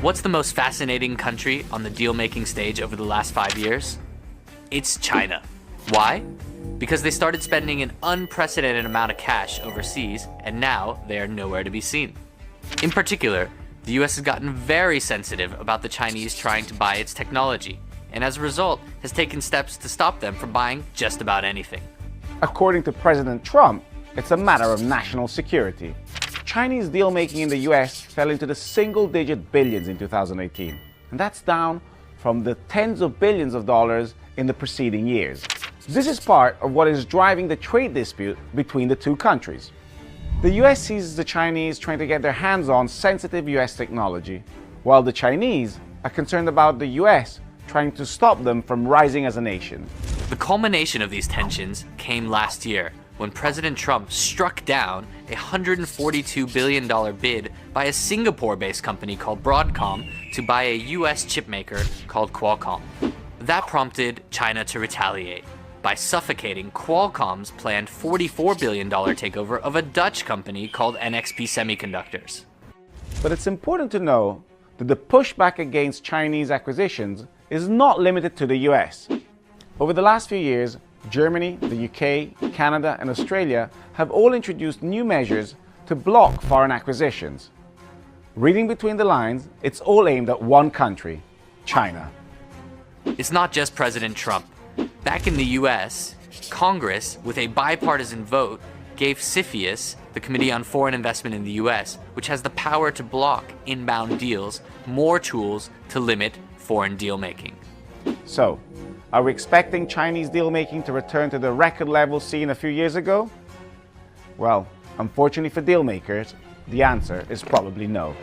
What's the most fascinating country on the deal-making stage over the last 5 years? It's China. Why? Because they started spending an unprecedented amount of cash overseas, and now they are nowhere to be seen. In particular, the US has gotten very sensitive about the Chinese trying to buy its technology, and as a result, has taken steps to stop them from buying just about anything. According to President Trump, it's a matter of national security. Chinese deal-making in the US fell into the single-digit billions in 2018, and that's down from the tens of billions of dollars in the preceding years. This is part of what is driving the trade dispute between the two countries. The US sees the Chinese trying to get their hands on sensitive US technology, while the Chinese are concerned about the US trying to stop them from rising as a nation. The culmination of these tensions came last year when President Trump struck down a $142 billion bid by a Singapore-based company called Broadcom to buy a US chipmaker called Qualcomm. That prompted China to retaliate by suffocating Qualcomm's planned $44 billion takeover of a Dutch company called NXP Semiconductors. But it's important to know that the pushback against Chinese acquisitions is not limited to the US. Over the last few years, Germany, the UK, Canada, and Australia have all introduced new measures to block foreign acquisitions. Reading between the lines, it's all aimed at one country, China. It's not just President Trump. Back in the US, Congress, with a bipartisan vote, gave CFIUS, the Committee on Foreign Investment in the US, which has the power to block inbound deals, more tools to limit foreign deal-making. So, are we expecting Chinese deal-making to return to the record levels seen a few years ago? Well, unfortunately for deal-makers, the answer is probably no.